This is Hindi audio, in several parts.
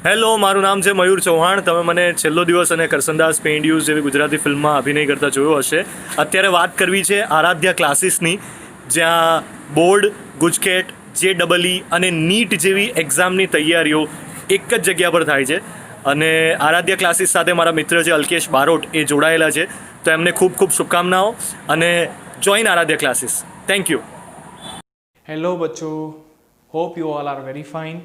હેલો, મારું નામ છે મયુર ચૌહાણ. તમે મને છેલ્લો દિવસ અને કરસનદાસ પેઇન્ડ્યુઝ જેવી ગુજરાતી ફિલ્મમાં અભિનય કરતા જોયો હશે. અત્યારે વાત કરવી છે આરાધ્યા ક્લાસીસની, જ્યાં બોર્ડ, ગુજકેટ, JEE અને નીટ જેવી એક્ઝામની તૈયારીઓ એક જ જગ્યા પર થાય છે. અને આરાધ્યા ક્લાસીસ સાથે મારા મિત્ર છે અલ્કેશ બારોટ, એ જોડાયેલા છે. તો એમને ખૂબ ખૂબ શુભકામનાઓ અને join Aaradhya classes. Thank you. Hello बच्चों, hope you all are very fine.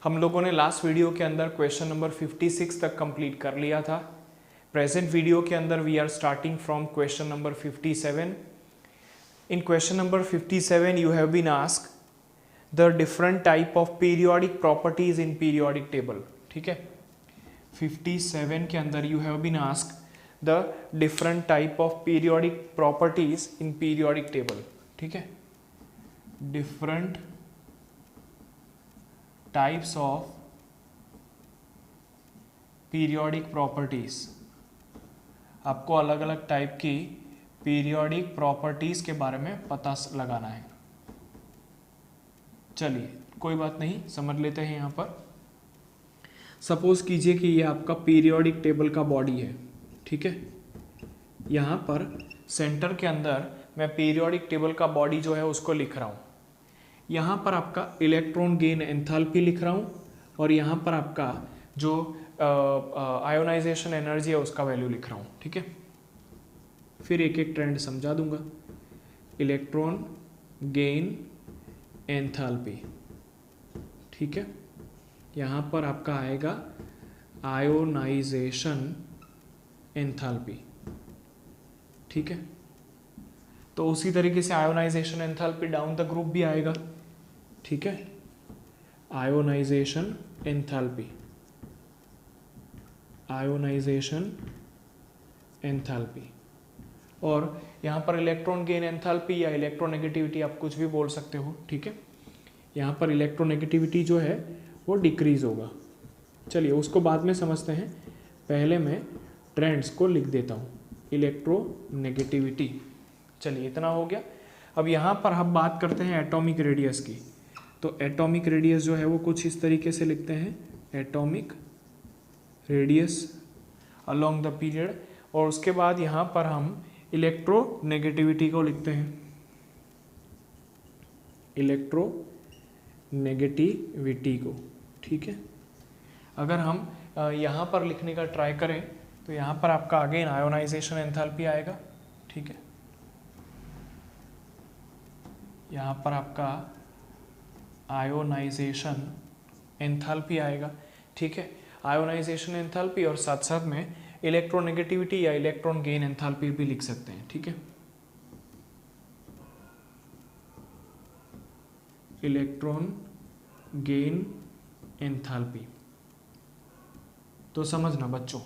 हम लोगों ने लास्ट वीडियो के अंदर क्वेश्चन नंबर 56 तक कंप्लीट कर लिया था। प्रेजेंट वीडियो के अंदर we are starting from question number 57। In question number 57 you have been asked the different type of periodic properties in periodic table. ठीक है, 57 के अंदर you have been asked the different type of periodic properties in periodic table. ठीक है, different types of periodic properties. आपको अलग अलग टाइप की पीरियोडिक प्रॉपर्टीज के बारे में पता लगाना है। चलिए, कोई बात नहीं, समझ लेते हैं। यहां पर सपोज कीजिए कि ये आपका पीरियोडिक टेबल का बॉडी है। ठीक है, यहां पर सेंटर के अंदर मैं पीरियोडिक टेबल का बॉडी जो है उसको लिख रहा हूं। यहाँ पर आपका इलेक्ट्रॉन गेन एंथैल्पी लिख रहा हूँ और यहाँ पर आपका जो आयोनाइजेशन एनर्जी है उसका वैल्यू लिख रहा हूँ। ठीक है, फिर एक एक ट्रेंड समझा दूंगा। इलेक्ट्रॉन गेन एंथैल्पी, ठीक है, यहाँ पर आपका आएगा आयोनाइजेशन एंथैल्पी। ठीक है, तो उसी तरीके से ionisation enthalpy down the group भी आएगा। ठीक है, आयोनाइजेशन एंथैल्पी, आयोनाइजेशन एंथैल्पी, और यहाँ पर इलेक्ट्रॉन गेन एंथैल्पी या इलेक्ट्रोनेगेटिविटी आप कुछ भी बोल सकते हो। ठीक है, यहाँ पर इलेक्ट्रोनेगेटिविटी जो है वो डिक्रीज होगा। चलिए उसको बाद में समझते हैं, पहले मैं ट्रेंड्स को लिख देता हूँ। इलेक्ट्रोनेगेटिविटी, चलिए इतना हो गया। अब यहाँ पर हम बात करते हैं एटॉमिक रेडियस की। तो एटॉमिक रेडियस जो है वो कुछ इस तरीके से लिखते हैं, atomic radius along the period, और उसके बाद यहाँ पर हम इलेक्ट्रोनेगेटिविटी को लिखते हैं, इलेक्ट्रोनेगेटिविटी को। ठीक है, अगर हम यहाँ पर लिखने का ट्राई करें तो यहाँ पर आपका अगेन आयोनाइजेशन एंथैल्पी आएगा। ठीक है, यहाँ पर आपका आयोनाइजेशन एंथैल्पी आएगा। ठीक है, आयोनाइजेशन एंथैल्पी और साथ साथ में इलेक्ट्रोनेगेटिविटी या इलेक्ट्रॉन गेन एंथैल्पी भी लिख सकते हैं। ठीक है, इलेक्ट्रॉन गेन एंथैल्पी। तो समझना बच्चों,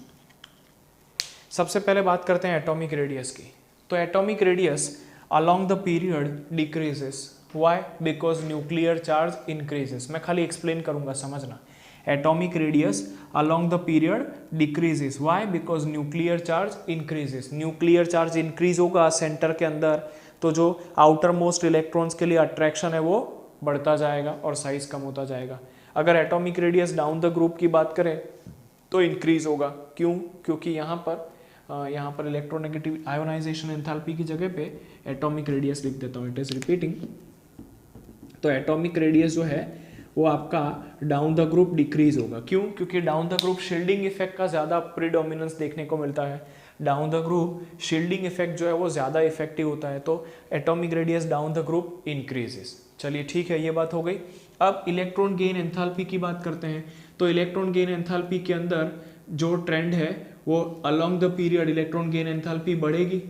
सबसे पहले बात करते हैं एटॉमिक रेडियस की। तो atomic radius along the period decreases. Why? Because nuclear charge increases. मैं खाली एक्सप्लेन करूंगा, समझना। Atomic radius along the period decreases. Why? Because nuclear charge increases. Nuclear charge increase होगा सेंटर के अंदर, तो जो आउटर मोस्ट इलेक्ट्रॉन्स के लिए अट्रैक्शन है वो बढ़ता जाएगा और साइज कम होता जाएगा। अगर atomic radius down the group की बात करें तो इंक्रीज होगा। क्यों? क्योंकि यहाँ पर इलेक्ट्रोनेगेटिव आयोनाइजेशन एंथैल्पी की जगह पे एटॉमिक रेडियस लिख देता हूँ, इट इज रिपीटिंग। तो एटॉमिक रेडियस जो है वो आपका डाउन द ग्रुप डिक्रीज होगा। क्यों? क्योंकि down the group shielding effect का ज़्यादा प्रीडोमिनेंस देखने को मिलता है। Down the group shielding effect जो है वो ज़्यादा इफेक्टिव होता है, तो atomic radius down the group increases. चलिए ठीक है, ये बात हो गई। अब इलेक्ट्रॉन गेन एंथैल्पी की बात करते हैं। तो इलेक्ट्रॉन गेन एंथैल्पी के अंदर जो ट्रेंड है वो along the period electron gain enthalpy बढ़ेगी,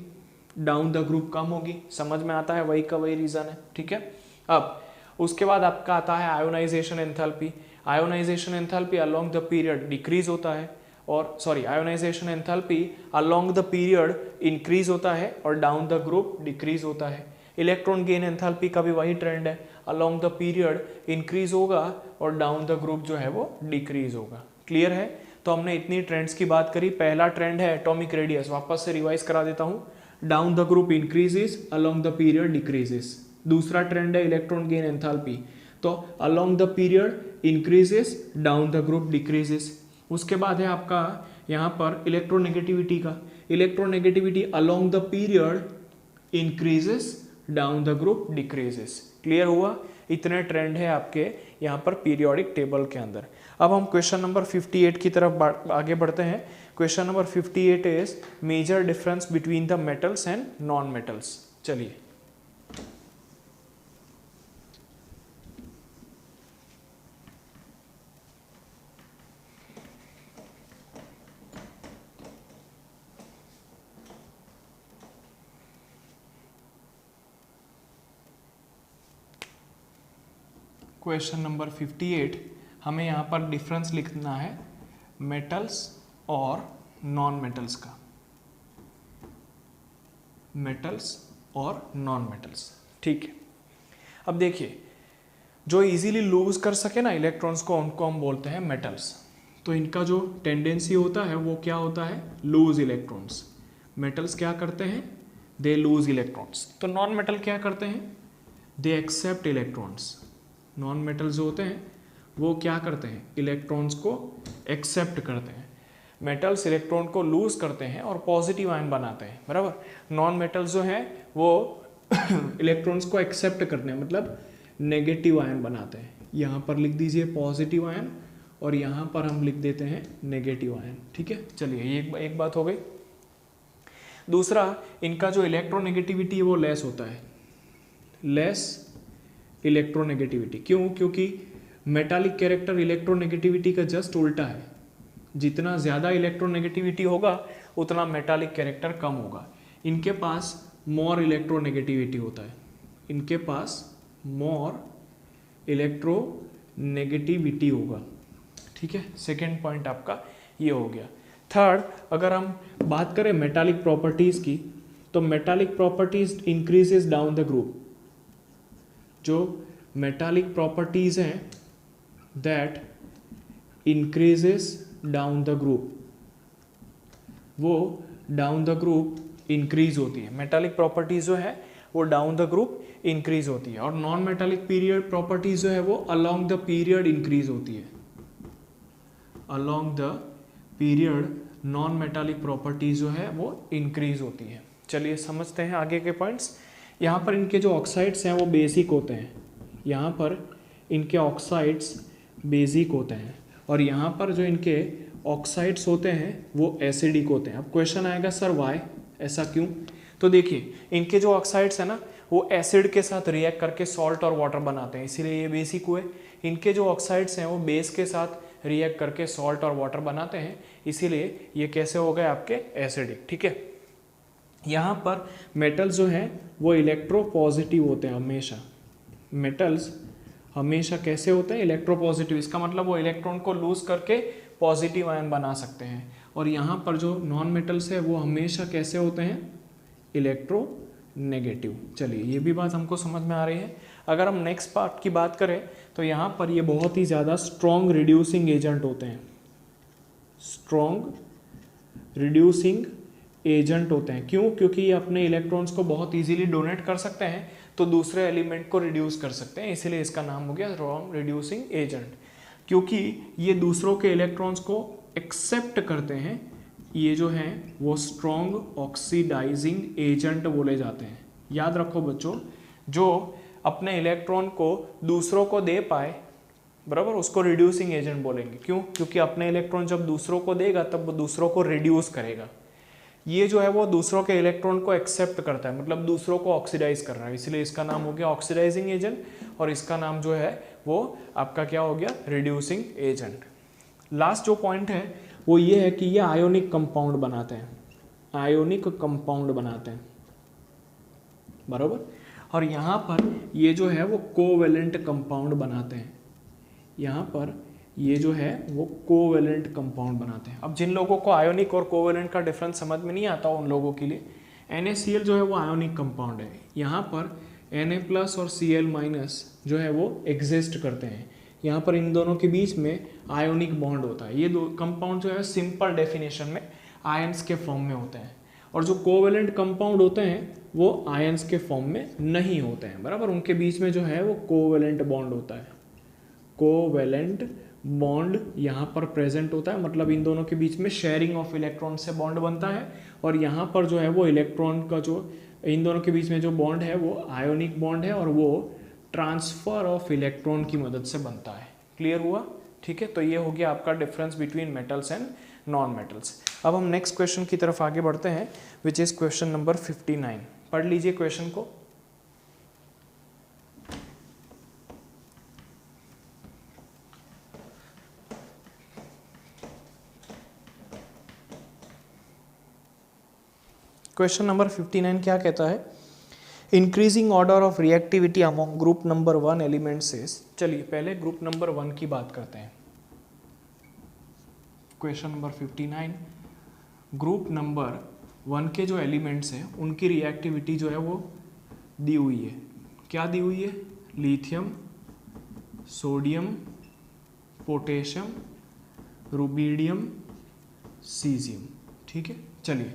डाउन द ग्रुप कम होगी। समझ में आता है? वही का वही रीजन है। ठीक है, अब उसके बाद आपका आता है ionisation enthalpy. Ionisation enthalpy along the period decrease होता है, और ionisation enthalpy along the period increase होता है और डाउन द ग्रुप डिक्रीज होता है। इलेक्ट्रॉन गेन एंथैल्पी का भी वही ट्रेंड है, अलोंग द पीरियड इंक्रीज होगा और डाउन द ग्रुप जो है वो डिक्रीज होगा। क्लियर है? तो हमने इतनी ट्रेंड्स की बात करी। पहला ट्रेंड है एटॉमिक रेडियस, वापस से रिवाइज करा देता हूँ। Down the group increases, along the period decreases. दूसरा ट्रेंड है इलेक्ट्रॉन गेन एंथैल्पी, तो along the period increases, down the group decreases. उसके बाद है आपका यहाँ पर इलेक्ट्रोनेगेटिविटी का, electronegativity along the period increases, down the group decreases. Clear हुआ? इतने ट्रेंड है आपके यहाँ पर पीरियोडिक टेबल के अंदर। अब हम क्वेश्चन नंबर 58 की तरफ आगे बढ़ते हैं। Question number 58 is major difference between the metals and non metals. चलिए, क्वेश्चन नंबर 58 हमें यहाँ पर डिफरेंस लिखना है मेटल्स और नॉन मेटल्स का, मेटल्स और नॉन मेटल्स। ठीक है, अब देखिए, जो इजीली लूज कर सके ना इलेक्ट्रॉन्स को, उनको हम बोलते हैं मेटल्स। तो इनका जो टेंडेंसी होता है वो क्या होता है? Loose electrons. मेटल्स क्या करते हैं? They lose electrons. तो नॉन मेटल क्या करते हैं? They accept electrons. Non metal जो होते हैं वो क्या करते हैं? इलेक्ट्रॉन्स को एक्सेप्ट करते हैं। मेटल्स इलेक्ट्रॉन को लूज करते हैं और पॉजिटिव आयन बनाते हैं, बराबर। नॉन मेटल्स जो हैं वो इलेक्ट्रॉन्स को एक्सेप्ट करते हैं, मतलब नेगेटिव आयन बनाते हैं। यहाँ पर लिख दीजिए पॉजिटिव आयन और यहाँ पर हम लिख देते हैं नेगेटिव आयन। ठीक है, चलिए, ये एक बात हो गई। दूसरा, इनका जो इलेक्ट्रोनेगेटिविटी है वो लेस होता है, लेस इलेक्ट्रोनेगेटिविटी। क्यों? क्योंकि मेटालिक कैरेक्टर इलेक्ट्रोनेगेटिविटी का जस्ट उल्टा है। जितना ज़्यादा इलेक्ट्रोनेगेटिविटी होगा उतना मेटालिक कैरेक्टर कम होगा। इनके पास मोर इलेक्ट्रोनेगेटिविटी होता है, इनके पास मोर इलेक्ट्रोनेगेटिविटी होगा। ठीक है, सेकेंड पॉइंट आपका ये हो गया। थर्ड, अगर हम बात करें मेटालिक प्रॉपर्टीज़ की, तो metallic properties increases down the group. जो मेटालिक प्रॉपर्टीज हैं that increases down the group, वो डाउन द ग्रुप इंक्रीज होती है। मेटालिक प्रॉपर्टीज जो है वो डाउन द ग्रुप इंक्रीज होती है। और नॉन मेटालिक पीरियड प्रॉपर्टीज जो है वो अलोंग द पीरियड इंक्रीज होती है। Along the period non metallic properties जो है वो इंक्रीज होती है। चलिए समझते हैं आगे के पॉइंट्स। यहाँ पर इनके जो ऑक्साइड्स हैं वो बेसिक होते हैं, यहाँ पर इनके ऑक्साइड्स बेसिक होते हैं और यहाँ पर जो इनके ऑक्साइड्स होते हैं वो एसिडिक होते हैं। अब क्वेश्चन आएगा सर वाई, ऐसा क्यों? तो देखिए, इनके जो ऑक्साइड्स हैं ना वो एसिड के साथ रिएक्ट करके सॉल्ट और वाटर बनाते हैं, इसीलिए ये बेसिक हुए। इनके जो ऑक्साइड्स हैं वो बेस के साथ रिएक्ट करके सॉल्ट और वाटर बनाते हैं, इसीलिए ये कैसे हो गए आपके एसिडिक। ठीक है, यहाँ पर मेटल्स जो हैं वो इलेक्ट्रोपॉजिटिव होते हैं हमेशा। मेटल्स हमेशा कैसे होते हैं? इलेक्ट्रोपॉजिटिव। इसका मतलब वो इलेक्ट्रॉन को लूज करके पॉजिटिव आयन बना सकते हैं। और यहाँ पर जो नॉन मेटल्स है वो हमेशा कैसे होते हैं? इलेक्ट्रोनेगेटिव। चलिए, ये भी बात हमको समझ में आ रही है। अगर हम नेक्स्ट पार्ट की बात करें तो यहाँ पर ये बहुत ही ज़्यादा स्ट्रॉन्ग रिड्यूसिंग एजेंट होते हैं, स्ट्रॉन्ग रिड्यूसिंग एजेंट होते हैं। क्यों? क्योंकि ये अपने इलेक्ट्रॉन्स को बहुत इजीली डोनेट कर सकते हैं, तो दूसरे एलिमेंट को रिड्यूस कर सकते हैं, इसीलिए इसका नाम हो गया स्ट्रॉन्ग रिड्यूसिंग एजेंट। क्योंकि ये दूसरों के इलेक्ट्रॉन्स को एक्सेप्ट करते हैं, ये जो हैं वो स्ट्रॉन्ग ऑक्सीडाइजिंग एजेंट बोले जाते हैं। याद रखो बच्चों, जो अपने इलेक्ट्रॉन को दूसरों को दे पाए, बराबर, उसको रिड्यूसिंग एजेंट बोलेंगे। क्यों? क्योंकि अपने इलेक्ट्रॉन जब दूसरों को देगा तब वो दूसरों को रिड्यूस करेगा। ये जो है वो दूसरों के इलेक्ट्रॉन को एक्सेप्ट करता है, मतलब दूसरों को ऑक्सीडाइज कर रहा है, इसलिए इसका नाम हो गया ऑक्सीडाइजिंग एजेंट। और इसका नाम जो है वो आपका क्या हो गया? Reducing agent. लास्ट जो पॉइंट है वो ये है कि ये आयोनिक कंपाउंड बनाते हैं, आयोनिक कंपाउंड बनाते हैं, बराबर। और यहाँ पर ये जो है वो कोवेलेंट कंपाउंड बनाते हैं, यहाँ पर ये जो है वो कोवेलेंट कंपाउंड बनाते हैं। अब जिन लोगों को आयोनिक और कोवेलेंट का डिफरेंस समझ में नहीं आता उन लोगों के लिए NaCl जो है वो आयोनिक कंपाउंड है। यहाँ पर Na+ और Cl- जो है वो एग्जिस्ट करते हैं, यहाँ पर इन दोनों के बीच में आयोनिक बॉन्ड होता है। ये दो कंपाउंड जो है सिंपल डेफिनेशन में आयंस के फॉर्म में होते हैं। और जो कोवेलेंट कंपाउंड होते हैं वो आयंस के फॉर्म में नहीं होते हैं, बराबर। उनके बीच में जो है वो कोवेलेंट बॉन्ड होता है, कोवेलेंट बॉन्ड यहाँ पर प्रेजेंट होता है, मतलब इन दोनों के बीच में शेयरिंग ऑफ इलेक्ट्रॉन से बॉन्ड बनता है। और यहाँ पर जो है वो इलेक्ट्रॉन का जो इन दोनों के बीच में जो बॉन्ड है वो आयोनिक बॉन्ड है और वो ट्रांसफर ऑफ इलेक्ट्रॉन की मदद से बनता है। क्लियर हुआ? ठीक है, तो ये हो गया आपका difference between metals and non metals. अब हम नेक्स्ट क्वेश्चन की तरफ आगे बढ़ते हैं, विच इज क्वेश्चन नंबर 59। पढ़ लीजिए क्वेश्चन को। क्वेश्चन नंबर 59 क्या कहता है? Increasing order of reactivity among group number 1 elements is. चलिए पहले ग्रुप नंबर 1 की बात करते हैं। क्वेश्चन नंबर 59, ग्रुप नंबर 1 के जो एलिमेंट्स हैं उनकी रिएक्टिविटी जो है वो दी हुई है। क्या दी हुई है? Lithium, sodium, potassium, rubidium, caesium. ठीक है, चलिए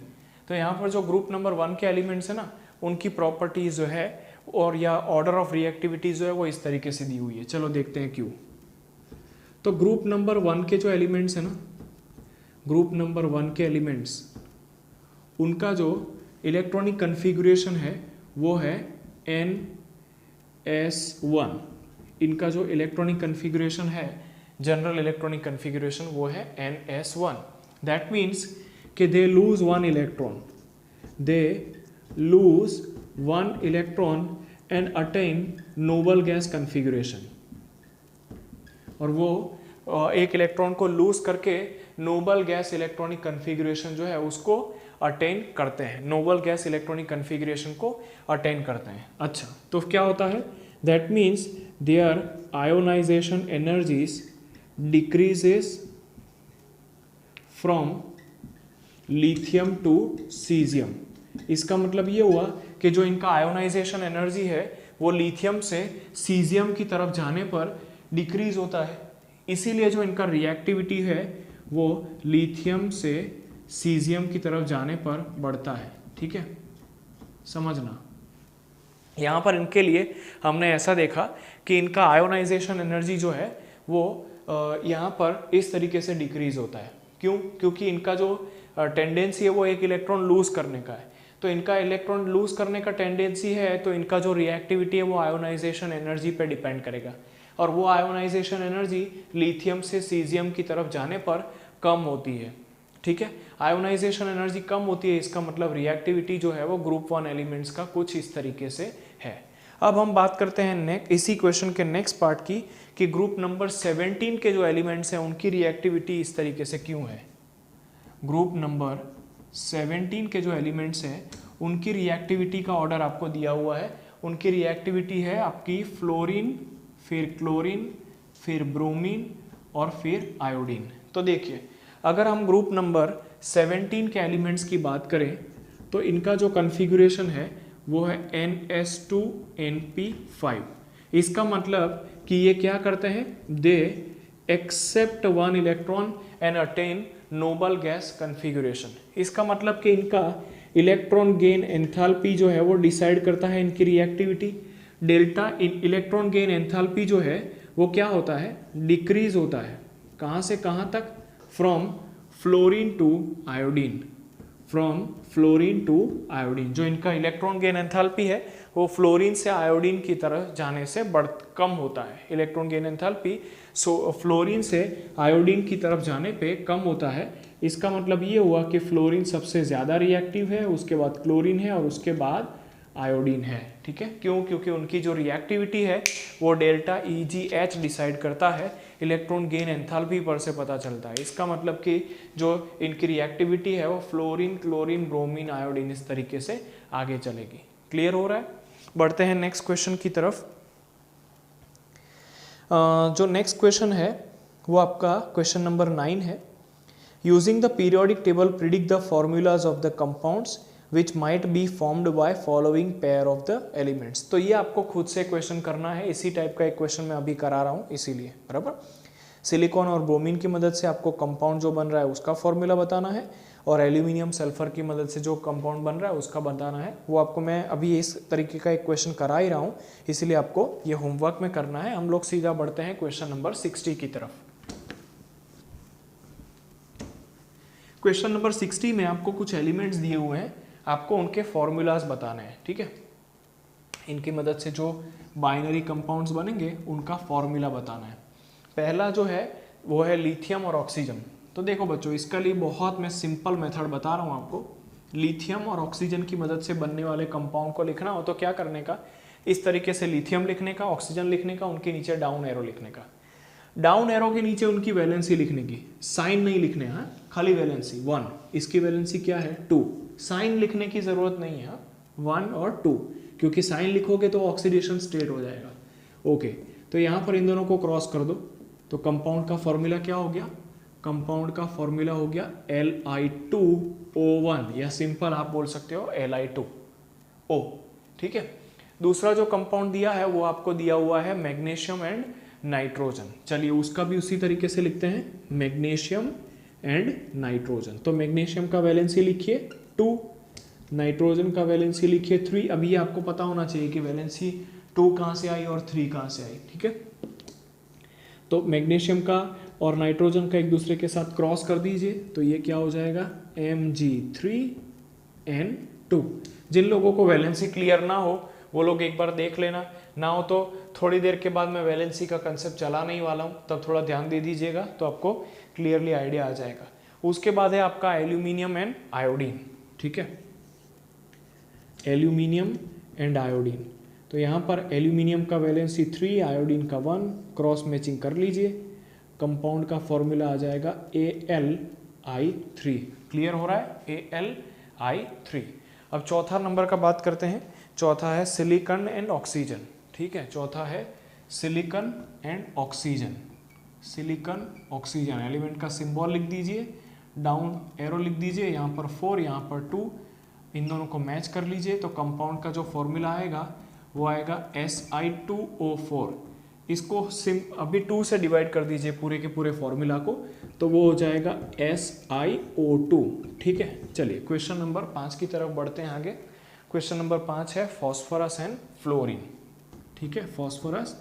तो यहाँ पर जो ग्रुप नंबर 1 के एलिमेंट्स है ना, उनकी प्रॉपर्टीज जो है और या ऑर्डर ऑफ रिएक्टिविटीज जो है वो इस तरीके से दी हुई है। चलो देखते हैं क्यों। तो ग्रुप नंबर 1 के जो एलिमेंट्स है ना, ग्रुप नंबर 1 के एलिमेंट्स, उनका जो इलेक्ट्रॉनिक कन्फिगुरेशन है वो है NS1। इनका जो इलेक्ट्रॉनिक कन्फिगुरेशन है, जनरल इलेक्ट्रॉनिक कन्फिगुरेशन, वो है NS1। दैट मीन्स कि they lose one electron, they lose one electron and attain noble gas configuration. और वो एक इलेक्ट्रॉन को लूज करके नोबल गैस इलेक्ट्रॉनिक कन्फिगुरेशन जो है उसको अटेन करते हैं, नोबल गैस इलेक्ट्रॉनिक कन्फिगुरेशन को अटेन करते हैं। अच्छा, तो क्या होता है? That means their ionization energies decreases from lithium to caesium. इसका मतलब ये हुआ कि जो इनका आयोनाइजेशन एनर्जी है वो लिथियम से सीजियम की तरफ जाने पर डिक्रीज होता है, इसीलिए जो इनका रिएक्टिविटी है वो लिथियम से सीजियम की तरफ जाने पर बढ़ता है। ठीक है, समझना। यहाँ पर इनके लिए हमने ऐसा देखा कि इनका आयोनाइजेशन एनर्जी जो है वो यहाँ पर इस तरीके से डिक्रीज होता है। क्यों? क्योंकि इनका जो टेंडेंसी है वो एक इलेक्ट्रॉन लूज करने का है। तो इनका इलेक्ट्रॉन लूज करने का टेंडेंसी है, तो इनका जो रिएक्टिविटी है वो आयोनाइजेशन एनर्जी पे डिपेंड करेगा। और वो आयोनाइजेशन एनर्जी लिथियम से सीजियम की तरफ जाने पर कम होती है। ठीक है, आयोनाइजेशन एनर्जी कम होती है, इसका मतलब रिएक्टिविटी जो है वो ग्रुप 1 एलिमेंट्स का कुछ इस तरीके से है। अब हम बात करते हैं इसी क्वेश्चन के नेक्स्ट पार्ट की, कि ग्रुप नंबर 17 के जो एलिमेंट्स हैं उनकी रिएक्टिविटी इस तरीके से क्यों है। ग्रुप नंबर 17 के जो एलिमेंट्स हैं उनकी रिएक्टिविटी का ऑर्डर आपको दिया हुआ है। उनकी रिएक्टिविटी है आपकी फ्लोरीन, फिर क्लोरीन, फिर ब्रोमीन और फिर आयोडीन। तो देखिए, अगर हम ग्रुप नंबर 17 के एलिमेंट्स की बात करें तो इनका जो कन्फिगुरेशन है वो है NS2NP5। इसका मतलब कि ये क्या करते हैं? They except one electron and attain noble gas configuration. इसका मतलब कि इनका इलेक्ट्रॉन गेन एंथैल्पी जो है वो डिसाइड करता है इनकी reactivity. Delta electron gain enthalpy जो है वो क्या होता है? डिक्रीज होता है। कहाँ से कहाँ तक? From fluorine to iodine, from fluorine to iodine. जो इनका इलेक्ट्रॉन गेन एंथैल्पी है वो फ्लोरीन से आयोडीन की तरफ जाने से कम होता है। इलेक्ट्रॉन गेन एंथैल्पी फ्लोरीन से आयोडीन की तरफ जाने पे कम होता है। इसका मतलब ये हुआ कि फ्लोरीन सबसे ज़्यादा रिएक्टिव है, उसके बाद क्लोरीन है और उसके बाद आयोडीन है। ठीक है, क्यों? क्योंकि उनकी जो रिएक्टिविटी है वो डेल्टा EGH डिसाइड करता है, इलेक्ट्रॉन गेन एंथैल्पी पर से पता चलता है। इसका मतलब कि जो इनकी रिएक्टिविटी है वो फ्लोरीन, क्लोरीन, ब्रोमीन, आयोडीन इस तरीके से आगे चलेगी। क्लियर हो रहा है? बढ़ते हैं नेक्स्ट क्वेश्चन की तरफ। जो नेक्स्ट क्वेश्चन है वो आपका क्वेश्चन नंबर 9 है। Using the periodic table predict the formulas of the compounds which might be formed by following pair of the elements. तो ये आपको खुद से क्वेश्चन करना है, इसी टाइप का एक क्वेश्चन मैं अभी करा रहा हूँ इसीलिए, बराबर। सिलिकॉन और ब्रोमीन की मदद से आपको कंपाउंड जो बन रहा है उसका फॉर्मूला बताना है, और एल्यूमिनियम सल्फर की मदद से जो कंपाउंड बन रहा है उसका बताना है। वो आपको मैं अभी इस तरीके का एक क्वेश्चन करा ही रहा हूँ, इसलिए आपको ये होमवर्क में करना है। हम लोग सीधा बढ़ते हैं क्वेश्चन नंबर 60 की तरफ। क्वेश्चन नंबर 60 में आपको कुछ एलिमेंट्स दिए हुए हैं, आपको उनके फॉर्मूलाज बताने हैं, ठीक है। इनकी मदद से जो बाइनरी कंपाउंड्स बनेंगे उनका फॉर्मूला बताना है। पहला जो है वो है लिथियम और ऑक्सीजन। तो देखो बच्चों, इसका लिए बहुत मैं सिंपल मेथड बता रहा हूँ आपको। लिथियम और ऑक्सीजन की मदद से बनने वाले कंपाउंड को लिखना हो तो क्या करने का, इस तरीके से लिथियम लिखने का, ऑक्सीजन लिखने का, उनके नीचे डाउन एरो लिखने का। डाउन एरो के नीचे उनकी वैलेंसी लिखने की, साइन नहीं लिखने हैं, खाली वैलेंसी 1, इसकी वैलेंसी क्या है 2, साइन लिखने की जरूरत नहीं है 1 और 2, क्योंकि साइन लिखोगे तो ऑक्सीडेशन स्टेट हो जाएगा। ओके, तो यहाँ पर इन दोनों को क्रॉस कर दो, तो कंपाउंड का फॉर्मूला क्या हो गया, कंपाउंड का फॉर्मूला हो गया Li2O1, या सिंपल आप बोल सकते हो Li2O, ठीक है। दूसरा जो कंपाउंड दिया है वो आपको दिया हुआ है मैग्नीशियम एंड नाइट्रोजन। चलिए उसका भी उसी तरीके से लिखते हैं, मैग्नीशियम एंड नाइट्रोजन। तो मैग्नीशियम का वैलेंसी लिखिए 2, नाइट्रोजन का वैलेंसी लिखिए 3। अभी आपको पता होना चाहिए कि वैलेंसी 2 कहाँ से आई और 3 कहाँ से आई, ठीक है। तो मैग्नीशियम का और नाइट्रोजन का एक दूसरे के साथ क्रॉस कर दीजिए, तो ये क्या हो जाएगा Mg3N2। जिन लोगों को वैलेंसी क्लियर ना हो वो लोग एक बार देख लेना, ना हो तो थोड़ी देर के बाद मैं वैलेंसी का कंसेप्ट चलाने ही वाला हूँ, तब थोड़ा ध्यान दे दीजिएगा तो आपको क्लियरली आइडिया आ जाएगा। उसके बाद है आपका एल्यूमिनियम एंड आयोडीन, ठीक है, एल्यूमिनियम एंड आयोडीन। तो यहाँ पर एल्यूमिनियम का वैलेंसी 3, आयोडीन का 1, क्रॉस मैचिंग कर लीजिए, कंपाउंड का फॉर्मूला आ जाएगा Al(I3). क्लियर हो रहा है, Al(I3). अब चौथा नंबर का बात करते हैं। चौथा है सिलिकॉन एंड ऑक्सीजन, ठीक है। चौथा है silicon and oxygen. Silicon oxygen element का सिंबल लिख दीजिए, डाउन एरो लिख दीजिए, यहाँ पर 4, यहाँ पर 2, इन दोनों को मैच कर लीजिए। तो कंपाउंड का जो फॉर्मूला आएगा वो आएगा Si2O4। इसको अभी 2 से डिवाइड कर दीजिए पूरे के पूरे फॉर्मूला को, तो वो हो जाएगा SiO2, ठीक है। चलिए क्वेश्चन नंबर 5 की तरफ बढ़ते हैं आगे। क्वेश्चन नंबर 5 है फॉस्फोरस एंड फ्लोरीन, ठीक है, फॉस्फोरस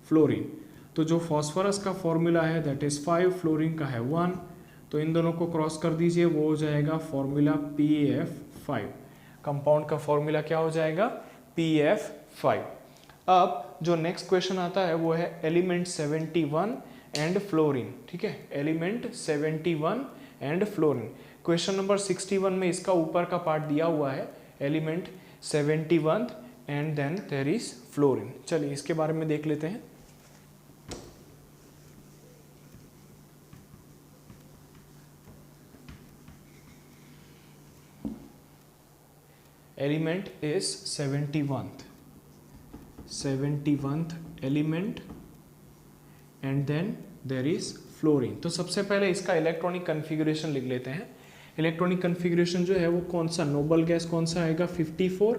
फ्लोरीन। तो जो फॉस्फोरस का फॉर्मूला है दैट इज 5, फ्लोरीन का है 1, तो इन दोनों को क्रॉस कर दीजिए, वो हो जाएगा फॉर्मूला PF5। कंपाउंड का फॉर्मूला क्या हो जाएगा PF5। अब जो नेक्स्ट क्वेश्चन आता है वो है एलिमेंट 71 एंड फ्लोरीन, ठीक है, element 71 and fluorine. Question number 61 में इसका ऊपर का पार्ट दिया हुआ है, element 71 and then there is fluorine. चलिए इसके बारे में देख लेते हैं। Element is 71th element and then there is fluorine. तो सबसे पहले इसका इलेक्ट्रॉनिक कन्फिगरेशन लिख लेते हैं। इलेक्ट्रॉनिक कन्फिगरेशन जो है वो कौन सा, नोबल गैस कौन सा आएगा 54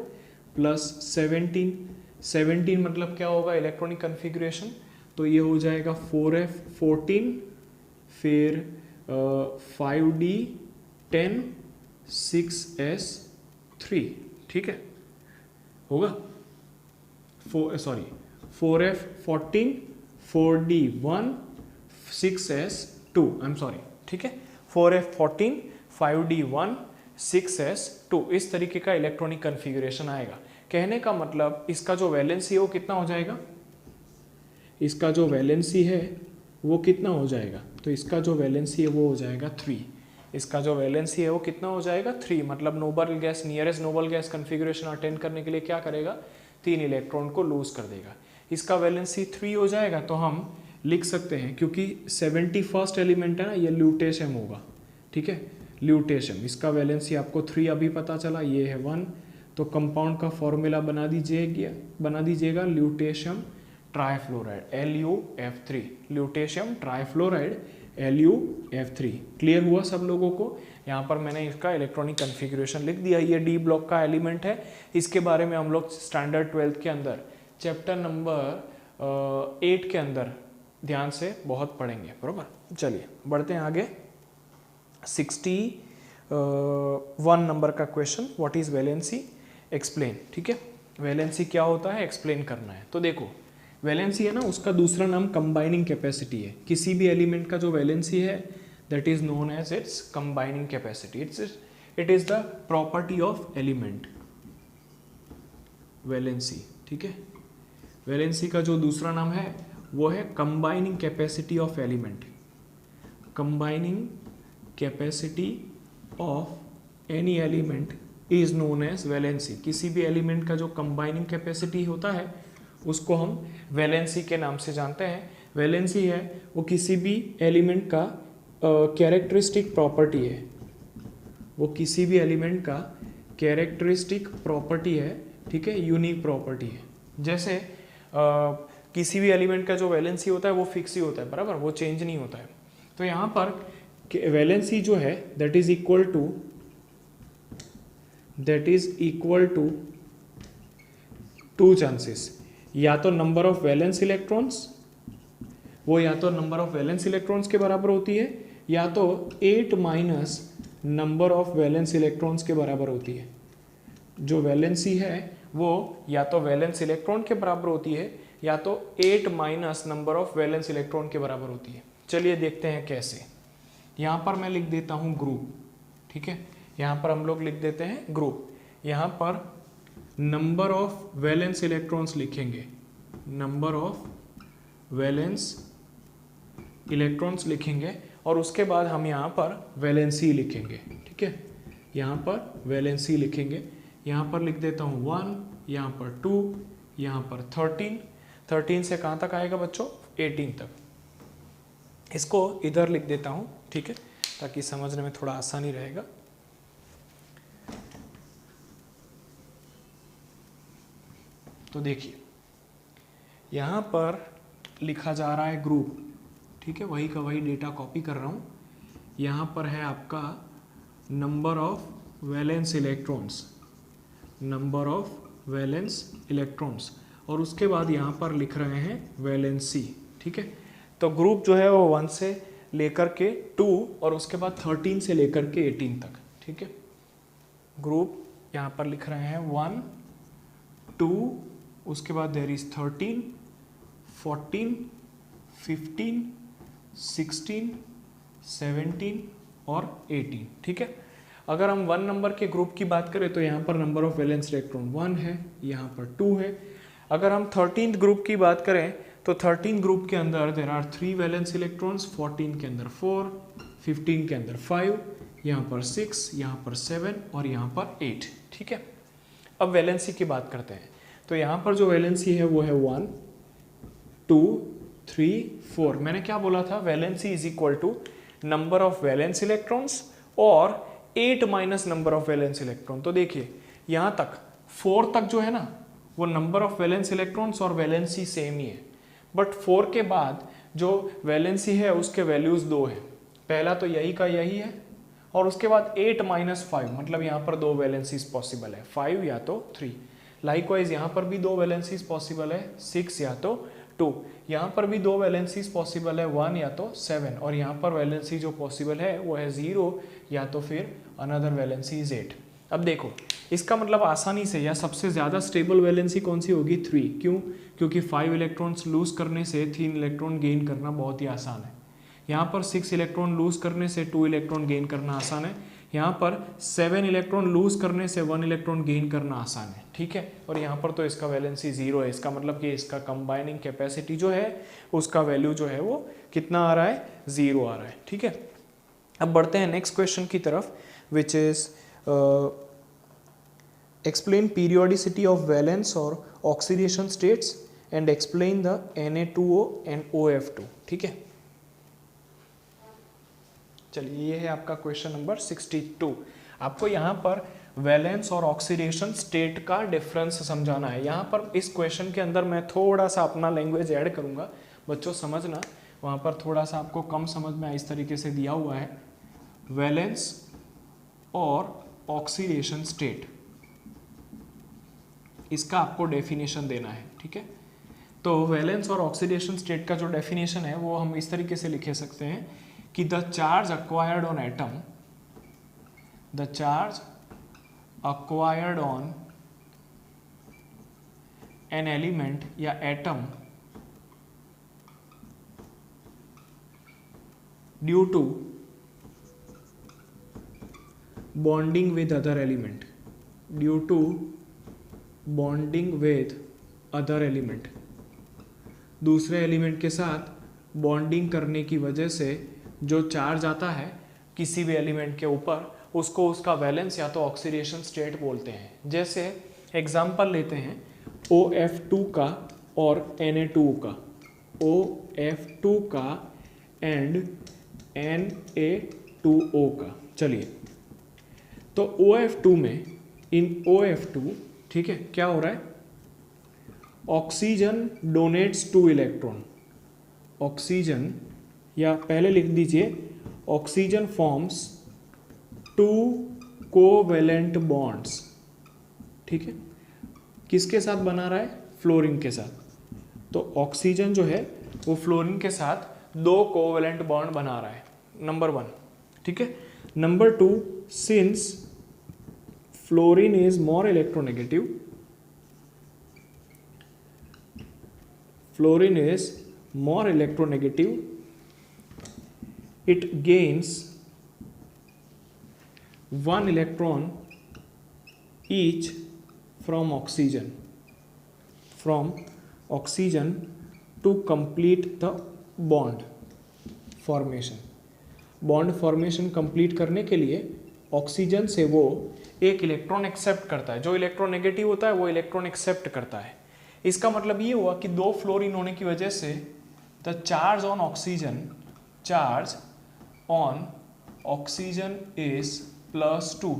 प्लस 17 मतलब क्या होगा इलेक्ट्रॉनिक कन्फिगरेशन, तो ये हो जाएगा 4F14 फिर 5D10 6S3, ठीक है, होगा 4F14 4D1 6S2, I am sorry, ठीक है, 4F14 5D1 6S2, इस तरीके का इलेक्ट्रॉनिक कन्फिगरेशन आएगा। कहने का मतलब इसका जो वैलेंसी है वो कितना हो जाएगा, इसका जो वैलेंसी है वो कितना हो जाएगा, तो इसका जो वैलेंसी है वो हो जाएगा 3, इसका जो वैलेंसी है वो कितना हो जाएगा 3, मतलब noble gas, nearest noble gas configuration attend करने के लिए क्या करेगा, 3 इलेक्ट्रॉन को लूज कर देगा। इसका वैलेंसी 3 हो जाएगा, तो हम लिख सकते हैं क्योंकि 71st एलिमेंट है ना, ये ल्यूटेशियम होगा, ठीक है, ल्यूटेशियम। इसका वैलेंसी आपको 3 अभी पता चला, ये है 1, तो कंपाउंड का फॉर्मूला बना दीजिएगा lutetium trifluoride LuF3, lutetium trifluoride LuF3। Clear हुआ सब लोगों को। यहाँ पर मैंने इसका इलेक्ट्रॉनिक कन्फिगरेशन लिख दिया। ये डी ब्लॉक का एलिमेंट है, इसके बारे में हम लोग स्टैंडर्ड 12th के अंदर चैप्टर नंबर 8 के अंदर ध्यान से बहुत पढ़ेंगे, बरोबर। चलिए बढ़ते हैं आगे। 61 नंबर का question, what is valency, explain. ठीक है, वैलेंसी क्या होता है एक्सप्लेन करना है। तो देखो वैलेंसी है ना, उसका दूसरा नाम कंबाइनिंग कैपेसिटी है। किसी भी एलिमेंट का जो वैलेंसी है that is known as its combining capacity. It is the property of element, valency. ठीक है, वैलेंसी का जो दूसरा नाम है वो है combining capacity of element. Combining capacity of any element is known as valency. किसी भी एलिमेंट का जो कंबाइनिंग कैपेसिटी होता है उसको हम वैलेंसी के नाम से जानते हैं। वैलेंसी है वो किसी भी एलिमेंट का कैरेक्टरिस्टिक प्रॉपर्टी है, वो किसी भी एलिमेंट का कैरेक्टरिस्टिक प्रॉपर्टी है। ठीक है, यूनिक प्रॉपर्टी है। जैसे किसी भी एलिमेंट का जो वैलेंसी होता है वो फिक्स ही होता है, बराबर, वो चेंज नहीं होता है। तो यहाँ पर वैलेंसी जो है that is equal to two chances, या तो नंबर ऑफ वैलेंस इलेक्ट्रॉन्स, वो या तो नंबर ऑफ वैलेंस इलेक्ट्रॉन्स के बराबर होती है या तो 8 minus number of valence electrons के बराबर होती है। जो वैलेंसी है वो या तो वैलेंस इलेक्ट्रॉन के बराबर होती है या तो 8 minus number of valence electron के बराबर होती है। चलिए देखते हैं कैसे। यहाँ पर मैं लिख देता हूँ ग्रुप। ठीक है, यहाँ पर हम लोग लिख देते हैं ग्रुप। यहाँ पर नंबर ऑफ वैलेंस इलेक्ट्रॉन्स लिखेंगे, नंबर ऑफ वैलेंस इलेक्ट्रॉन्स लिखेंगे और उसके बाद हम यहाँ पर वैलेंसी लिखेंगे। ठीक है, यहाँ पर वैलेंसी लिखेंगे। यहाँ पर लिख देता हूँ 1, यहाँ पर 2, यहाँ पर 13 से कहाँ तक आएगा बच्चों, 18 तक। इसको इधर लिख देता हूँ, ठीक है, ताकि समझने में थोड़ा आसानी रहेगा। तो देखिए यहाँ पर लिखा जा रहा है ग्रुप। ठीक है, वही का वही डेटा कॉपी कर रहा हूँ। यहाँ पर है आपका number of valence electrons, number of valence electrons, और उसके बाद यहाँ पर लिख रहे हैं वैलेंसी। ठीक है, तो ग्रुप जो है वो 1 से लेकर के 2 और उसके बाद 13 से लेकर के 18 तक। ठीक है, ग्रुप यहाँ पर लिख रहे हैं 1, 2, उसके बाद देयर इज 13, 14, 15, 16, 17 और 18। ठीक है, अगर हम 1 नंबर के ग्रुप की बात करें तो यहाँ पर नंबर ऑफ वैलेंस इलेक्ट्रॉन 1 है, यहाँ पर 2 है। अगर हम 13th ग्रुप की बात करें तो 13 ग्रुप के अंदर देर आर 3 वैलेंस इलेक्ट्रॉन्स, 14 के अंदर 4, 15 के अंदर 5, यहाँ पर 6, यहाँ पर 7 और यहाँ पर 8। ठीक है, अब वैलेंसी की बात करते हैं। तो यहाँ पर जो वैलेंसी है वो है 1, 2, 3, 4। मैंने क्या बोला था, valency is equal to number of valence electrons और 8 minus number of valence electron. तो देखिए यहाँ तक 4 तक जो है ना वो नंबर ऑफ वैलेंस इलेक्ट्रॉन्स और वैलेंसी सेम ही है, बट 4 के बाद जो वैलेंसी है उसके वैल्यूज 2 है। पहला तो यही का यही है और उसके बाद 8 माइनस 5, मतलब यहाँ पर 2 वैलेंसीज पॉसिबल है, 5 या तो 3। लाइकवाइज यहाँ पर भी 2 वैलेंसीज पॉसिबल है, 6 या तो 2। यहाँ पर भी 2 वैलेंसीज पॉसिबल है, 1 या तो 7, और यहाँ पर वैलेंसी जो पॉसिबल है वो है 0 या तो फिर अनदर वैलेंसी इज 8। अब देखो इसका मतलब आसानी से या सबसे ज़्यादा स्टेबल वैलेंसी कौन सी होगी, 3। क्यों, क्योंकि 5 इलेक्ट्रॉन्स लूज करने से 3 इलेक्ट्रॉन गेन करना बहुत ही आसान है। यहाँ पर 6 इलेक्ट्रॉन लूज करने से 2 इलेक्ट्रॉन गेन करना आसान है। यहाँ पर 7 इलेक्ट्रॉन लूज करने से 1 इलेक्ट्रॉन गेन करना आसान है। ठीक है, और यहाँ पर तो इसका वैलेंसी 0 है। इसका मतलब कि इसका कंबाइनिंग कैपेसिटी जो है उसका वैल्यू जो है वो कितना आ रहा है, 0 आ रहा है। ठीक है, अब बढ़ते हैं नेक्स्ट क्वेश्चन की तरफ, which is explain periodicity of valence और oxidation states and explain the Na2O and OF2। ठीक है, चलिए ये है आपका क्वेश्चन नंबर 62। आपको यहाँ पर वैलेंस और ऑक्सीडेशन स्टेट का डिफरेंस समझाना है। यहाँ पर इस क्वेश्चन के अंदर मैं थोड़ा सा अपना लैंग्वेज ऐड करूँगा, बच्चों समझना, वहाँ पर थोड़ा सा आपको कम समझ में इस तरीके से दिया हुआ है, वैलेंस और ऑक्सीडेशन स्टेट, इसका आपको डेफिनेशन देना है। ठीक है, तो वैलेंस और ऑक्सीडेशन स्टेट का जो डेफिनेशन है वो हम इस तरीके से लिख सकते हैं कि the charge acquired on atom, the charge acquired on an element या atom due to bonding with other element, due to bonding with other element, दूसरे एलिमेंट के साथ बॉन्डिंग करने की वजह से जो चार्ज आता है किसी भी एलिमेंट के ऊपर उसको उसका वैलेंस या तो ऑक्सीडेशन स्टेट बोलते हैं। जैसे एग्जांपल लेते हैं OF2 का और Na2 का, OF2 का एंड Na2O का। चलिए, तो OF2 में, इन OF2, ठीक है, क्या हो रहा है, ऑक्सीजन डोनेट्स 2 इलेक्ट्रॉन, ऑक्सीजन, या पहले लिख दीजिए ऑक्सीजन फॉर्म्स 2 कोवेलेंट बॉन्ड्स, ठीक है, किसके साथ बना रहा है, फ्लोरीन के साथ। तो ऑक्सीजन जो है वो फ्लोरीन के साथ 2 कोवेलेंट बॉन्ड बना रहा है, नंबर 1, ठीक है। Number 2, since fluorine is more electronegative, fluorine is more electronegative, it gains 1 electron each from oxygen to complete the bond formation। Bond formation complete करने के लिए ऑक्सीजन से वो एक इलेक्ट्रॉन एक्सेप्ट करता है, जो इलेक्ट्रोनेगेटिव होता है वो इलेक्ट्रॉन एक्सेप्ट करता है। इसका मतलब ये हुआ कि 2 फ्लोरीन होने की वजह से the charge on oxygen is +2,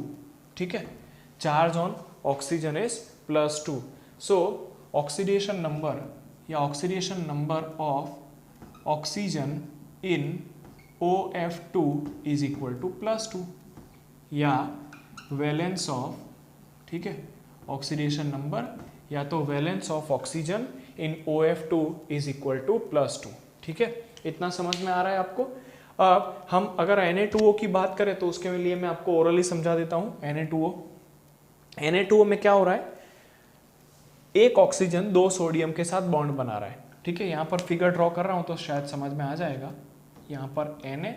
ठीक है, charge on oxygen is +2। So oxidation number या oxidation number of oxygen in OF2 is equal to +2, या वैलेंस ऑफ, ठीक है, ऑक्सीडेशन नंबर या तो valence of oxygen in OF2 is equal to +2, ठीक है। इतना समझ में आ रहा है आपको। अब हम अगर Na2O की बात करें तो उसके लिए मैं आपको ओरली समझा देता हूं। Na2O में क्या हो रहा है, एक ऑक्सीजन 2 सोडियम के साथ बॉन्ड बना रहा है, ठीक है। यहाँ पर फिगर ड्रॉ कर रहा हूं तो शायद समझ में आ जाएगा। यहाँ पर Na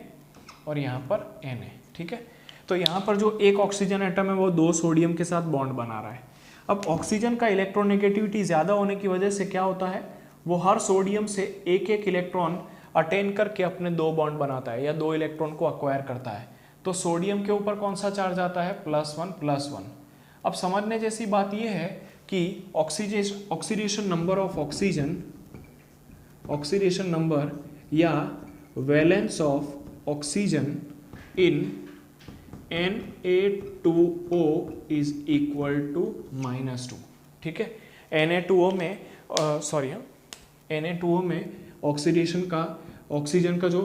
और यहाँ पर Na, ठीक है। तो यहाँ पर जो एक ऑक्सीजन एटम है वो 2 सोडियम के साथ बॉन्ड बना रहा है। अब ऑक्सीजन का इलेक्ट्रोनेगेटिविटी ज़्यादा होने की वजह से क्या होता है, वो हर सोडियम से एक इलेक्ट्रॉन अटेन करके अपने 2 बॉन्ड बनाता है या 2 इलेक्ट्रॉन को अक्वायर करता है। तो सोडियम के ऊपर कौन सा चार्ज आता है, +1+1। अब समझने जैसी बात यह है कि oxidation number of oxidation number या valence of oxygen in Na2O is equal to -2, ठीक है। Na2O में Na2O में ऑक्सीजन का जो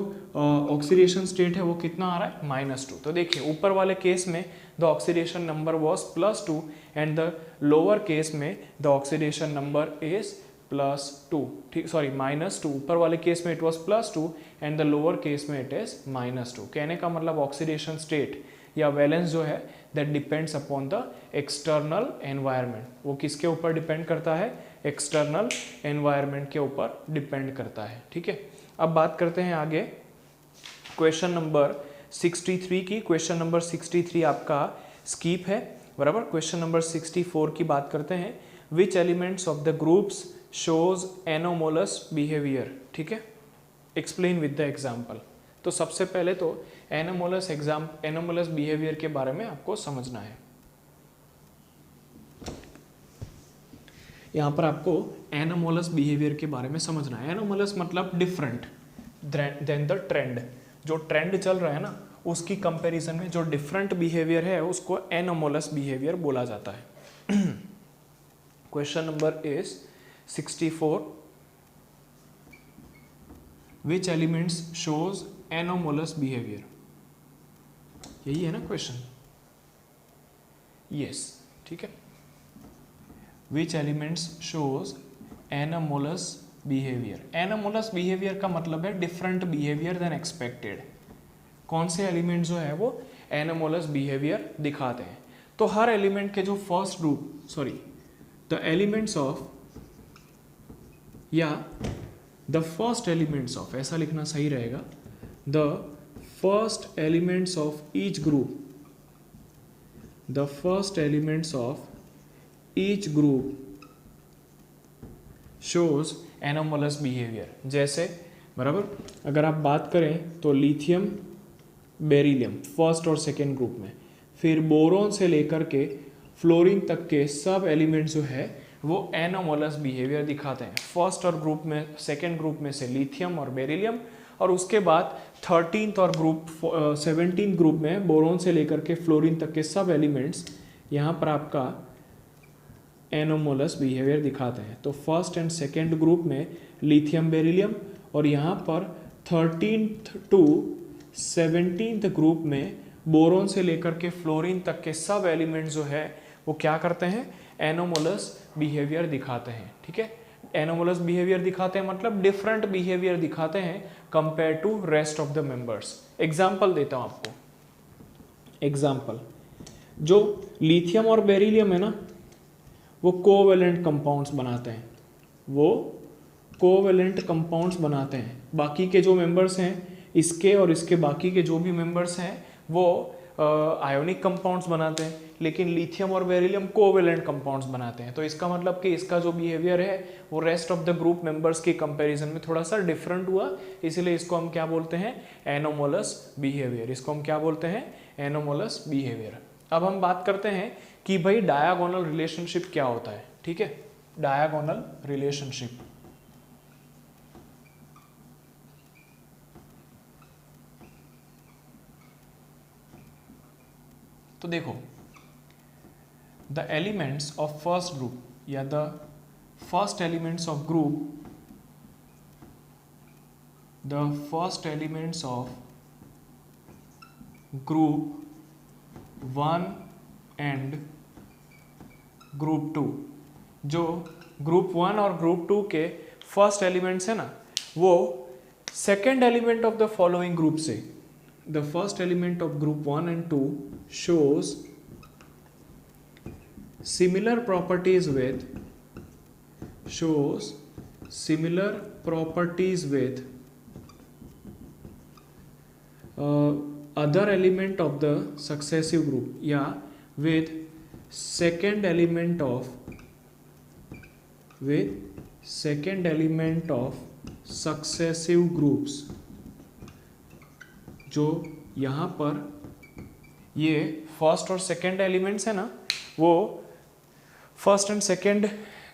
ऑक्सीडेशन स्टेट है वो कितना आ रहा है, -2। तो देखिए ऊपर वाले केस में the oxidation number was +2 and the lower case में द ऑक्सीडेशन नंबर इज +2, ठीक, सॉरी -2। ऊपर वाले केस में it was +2 and the lower case में इट इज -2। कहने का मतलब ऑक्सीडेशन स्टेट या वैलेंस जो है that depends upon the external environment. वो किसके ऊपर डिपेंड करता है, एक्सटर्नल एनवायरनमेंट के ऊपर डिपेंड करता है, ठीक है। अब बात करते हैं आगे क्वेश्चन नंबर 63 की। क्वेश्चन नंबर 63 आपका स्कीप है, बराबर। क्वेश्चन नंबर 64 की बात करते हैं। विच elements of the groups shows anomalous behaviour, ठीक है, एक्सप्लेन विद द एग्जाम्पल। तो सबसे पहले तो एनोमोलस बिहेवियर के बारे में आपको समझना है। यहाँ पर आपको एनोमोलस बिहेवियर के बारे में समझना है। एनोमोलस मतलब डिफरेंट देन द ट्रेंड। जो ट्रेंड चल रहा है ना उसकी कंपैरिजन में जो डिफरेंट बिहेवियर है उसको एनोमोलस बिहेवियर बोला जाता है। Question number is 64। Which elements shows anomalous behaviour, यही है ना क्वेश्चन, यस, ठीक है। विच elements shows anomalous behaviour. Anomalous behaviour का मतलब है डिफरेंट बिहेवियर देन एक्सपेक्टेड। कौन से एलिमेंट जो है वो एनोमोलस बिहेवियर दिखाते हैं। तो हर एलिमेंट के जो first group the elements of या द फर्स्ट एलिमेंट्स ऑफ, ऐसा लिखना सही रहेगा, the first elements of each group, the first elements of each group shows anomalous behaviour. जैसे बराबर अगर आप बात करें तो लिथियम बेरिलियम फर्स्ट और सेकेंड ग्रुप में, फिर बोरोन से लेकर के फ्लोरीन तक के सब एलिमेंट्स जो है वो एनोमोलस बिहेवियर दिखाते हैं। फर्स्ट और ग्रुप में सेकेंड ग्रुप में से लिथियम और बेरिलियम, और उसके बाद 13th और ग्रुप 17th ग्रुप में बोरोन से लेकर के फ्लोरीन तक के सब एलिमेंट्स यहाँ पर आपका एनोमोलस बिहेवियर दिखाते हैं। तो फर्स्ट एंड सेकेंड ग्रुप में लिथियम बेरिलियम, और यहाँ पर 13th टू 17th ग्रुप में बोरोन से लेकर के फ्लोरीन तक के सब एलिमेंट्स जो है वो क्या करते हैं, एनोमोलस बिहेवियर दिखाते हैं। ठीक है, एनोमोलस बिहेवियर दिखाते हैं मतलब डिफरेंट बिहेवियर दिखाते हैं compare to rest of the members. Example देता हूं आपको। एग्जाम्पल, जो लिथियम और बेरिलियम है ना वो कोवेलेंट कंपाउंड्स बनाते हैं, वो कोवेलेंट कंपाउंड्स बनाते हैं। बाकी के जो मेंबर्स हैं इसके और इसके बाकी के जो भी मेंबर्स हैं वो आयोनिक कंपाउंड्स बनाते हैं, लेकिन लिथियम और बेरिलियम कोवेलेंट कंपाउंड्स बनाते हैं। तो इसका मतलब कि इसका जो बिहेवियर है वो rest of the group members के कंपैरिजन में थोड़ा सा डिफरेंट हुआ, इसीलिए इसको हम क्या बोलते हैं, एनोमोलस बिहेवियर। इसको हम क्या बोलते हैं, एनोमोलस बिहेवियर। अब हम बात करते हैं कि भाई डायगोनल रिलेशनशिप क्या होता है। ठीक है, डायगोनल रिलेशनशिप, तो देखो the elements of first group या the first elements of group, the first elements of group 1 and group 2, जो ग्रुप 1 और ग्रुप 2 के फर्स्ट एलिमेंट्स है ना वो second element of the following group से, the first element of group 1 and 2 shows similar properties with other element of the successive group या with second element of successive groups। जो यहाँ पर ये फर्स्ट और सेकेंड एलिमेंट्स है ना वो फर्स्ट एंड सेकेंड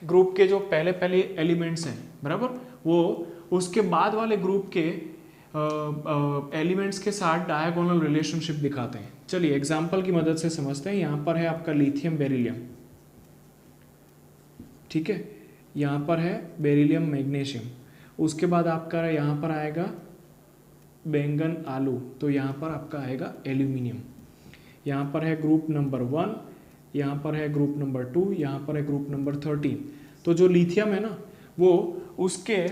ग्रुप के जो पहले पहले एलिमेंट्स हैं बराबर, वो उसके बाद वाले ग्रुप के एलिमेंट्स के साथ डायगोनल रिलेशनशिप दिखाते हैं। चलिए एग्जांपल की मदद से समझते हैं। यहाँ पर है आपका लिथियम बेरिलियम, ठीक है, यहाँ पर है बेरिलियम मैग्नीशियम, उसके बाद आपका यहाँ पर आएगा बैंगन आलू, तो यहाँ पर आपका आएगा एल्यूमिनियम। यहाँ पर है ग्रुप नंबर 1, यहाँ पर है ग्रुप नंबर 2, यहाँ पर है ग्रुप नंबर 13। तो जो लिथियम है ना वो उसके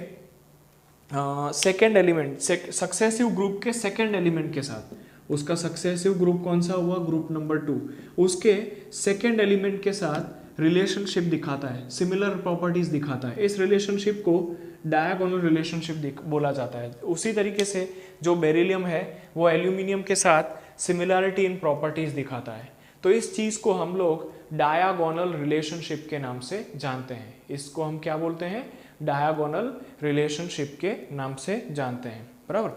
सेकेंड एलिमेंट सक्सेसिव ग्रुप के सेकेंड एलिमेंट के साथ, उसका सक्सेसिव ग्रुप कौन सा हुआ, ग्रुप नंबर 2, उसके सेकेंड एलिमेंट के साथ रिलेशनशिप दिखाता है, सिमिलर प्रॉपर्टीज दिखाता है। इस रिलेशनशिप को डायगोनल रिलेशनशिप बोला जाता है। उसी तरीके से जो बेरिलियम है वो एल्यूमिनियम के साथ सिमिलरिटी इन प्रॉपर्टीज दिखाता है। तो इस चीज को हम लोग डायगोनल रिलेशनशिप के नाम से जानते हैं। इसको हम क्या बोलते हैं, डायगोनल रिलेशनशिप के नाम से जानते हैं बराबर।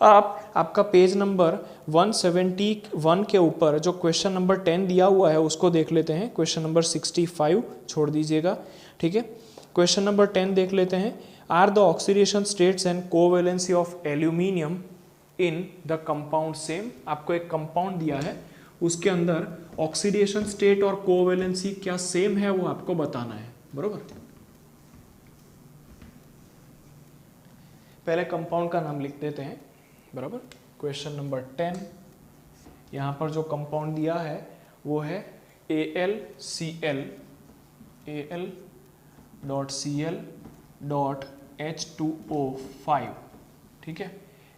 आपका पेज नंबर 171 के ऊपर जो क्वेश्चन नंबर 10 दिया हुआ है उसको देख लेते हैं। क्वेश्चन नंबर 65 छोड़ दीजिएगा, ठीक है। क्वेश्चन नंबर 10 देख लेते हैं। Are the oxidation states and covalency of aluminium in the compound same. आपको एक कंपाउंड दिया है, उसके अंदर ऑक्सीडेशन स्टेट और कोवेलेंसी क्या सेम है वो आपको बताना है बरोबर। पहले कंपाउंड का नाम लिख देते हैं बराबर। क्वेश्चन नंबर 10, यहाँ पर जो कंपाउंड दिया है वो है AlCl, Al.Cl.Na H2O5, ठीक है,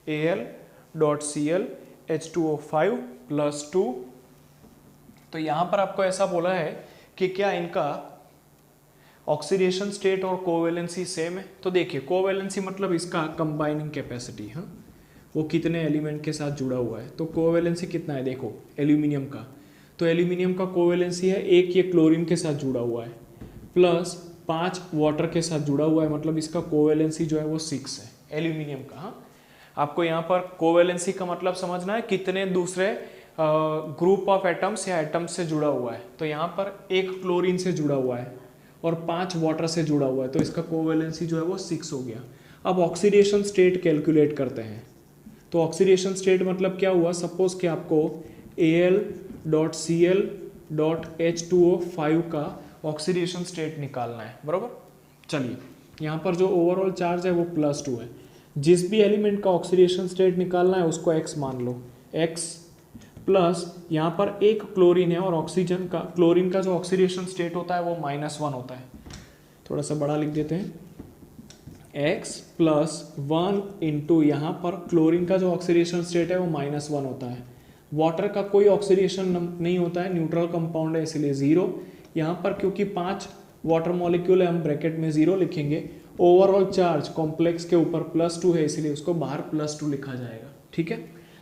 Al.Cl H2O5 प्लस 2। तो यहाँ पर आपको ऐसा बोला है कि क्या इनका ऑक्सीडेशन स्टेट और कोवेलेंसी सेम है। तो देखिए कोवेलेंसी मतलब इसका कंबाइनिंग कैपेसिटी, हाँ, वो कितने एलिमेंट के साथ जुड़ा हुआ है। तो कोवेलेंसी कितना है, देखो एल्यूमिनियम का, तो एल्यूमिनियम का कोवेलेंसी है 1, ये क्लोरीन के साथ जुड़ा हुआ है, प्लस 5 वाटर के साथ जुड़ा हुआ है, मतलब इसका कोवेलेंसी जो है वो 6 है एल्यूमिनियम का। हाँ, आपको यहाँ पर कोवेलेंसी का मतलब समझना है कितने दूसरे ग्रुप ऑफ एटम्स या एटम्स से जुड़ा हुआ है। तो यहाँ पर 1 क्लोरीन से जुड़ा हुआ है और 5 वाटर से जुड़ा हुआ है, तो इसका कोवेलेंसी जो है वो 6 हो गया। अब ऑक्सीडेशन स्टेट कैलकुलेट करते हैं। तो ऑक्सीडेशन स्टेट मतलब क्या हुआ, सपोज कि आपको Al.Cl.H2O5 का ऑक्सीडेशन स्टेट निकालना है, बराबर। चलिए यहाँ पर जो ओवरऑल चार्ज है वो +2 है। जिस भी एलिमेंट का ऑक्सीडेशन स्टेट निकालना है उसको x मान लो, x प्लस यहाँ पर 1 क्लोरीन है और ऑक्सीजन का, क्लोरीन का जो ऑक्सीडेशन स्टेट होता है वो -1 होता है, थोड़ा सा बड़ा लिख देते हैं, x प्लस 1 इंटू यहाँ पर क्लोरीन का जो ऑक्सीडेशन स्टेट है वो -1 होता है। वाटर का कोई ऑक्सीडेशन नहीं होता है, न्यूट्रल कंपाउंड है इसलिए 0। यहाँ पर क्योंकि 5 वाटर मॉलिक्यूल है हम ब्रैकेट में 0 लिखेंगे। ओवरऑल चार्ज कॉम्प्लेक्स के ऊपर +2 है इसलिए उसको बाहर +2 लिखा जाएगा, ठीक है।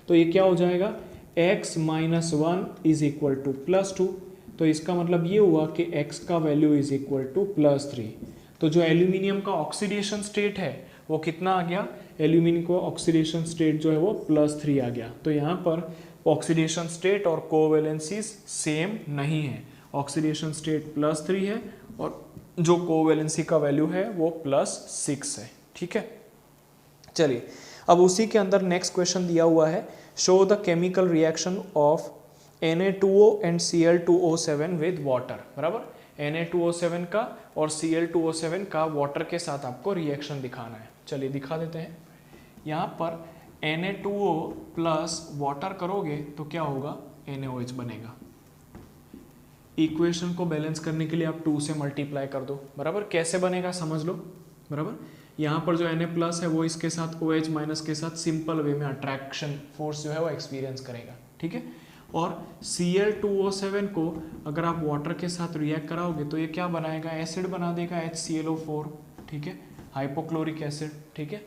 तो ये क्या हो जाएगा, x - 1 = +2। तो इसका मतलब ये हुआ कि x का वैल्यू +3। तो जो एल्यूमिनियम का ऑक्सीडेशन स्टेट है वो कितना आ गया, एल्यूमिनियम का ऑक्सीडेशन स्टेट जो है वो +3 आ गया। तो यहाँ पर ऑक्सीडेशन स्टेट और कोवेलेंसीज सेम नहीं है, ऑक्सीडेशन स्टेट +3 है और जो कोवेलेंसी का वैल्यू है वो +6 है, ठीक है। चलिए अब उसी के अंदर नेक्स्ट क्वेश्चन दिया हुआ है, show the chemical reaction of Na2O and Cl2O7 with water, बराबर। Na2O7 का और Cl2O7 का वाटर के साथ आपको रिएक्शन दिखाना है। चलिए दिखा देते हैं। यहाँ पर Na2O प्लस वाटर करोगे तो क्या होगा, NaOH बनेगा। इक्वेशन को बैलेंस करने के लिए आप 2 से मल्टीप्लाई कर दो, बराबर। कैसे बनेगा समझ लो, बराबर। यहाँ पर जो Na+ है वो इसके साथ OH- के साथ सिंपल वे में अट्रैक्शन फोर्स जो है वो एक्सपीरियंस करेगा, ठीक है। और Cl2O7 को अगर आप वाटर के साथ रिएक्ट कराओगे तो ये क्या बनाएगा, एसिड बना देगा HClO4, ठीक है, हाइपोक्लोरिक एसिड, ठीक है।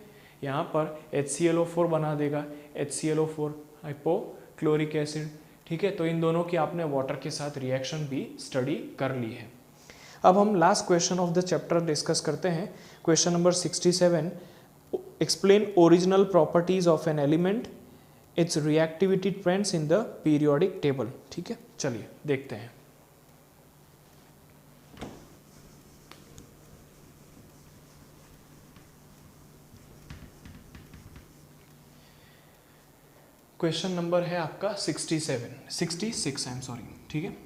यहाँ पर HClO4 बना देगा HClO4 हाइपोक्लोरिक एसिड, ठीक है। तो इन दोनों की आपने वाटर के साथ रिएक्शन भी स्टडी कर ली है। अब हम last question of the chapter discuss करते हैं। Question number 67, explain original properties of an element, it's reactivity trends in the periodic table, ठीक है। चलिए देखते हैं। क्वेश्चन नंबर है आपका 66 आई एम सॉरी, ठीक है।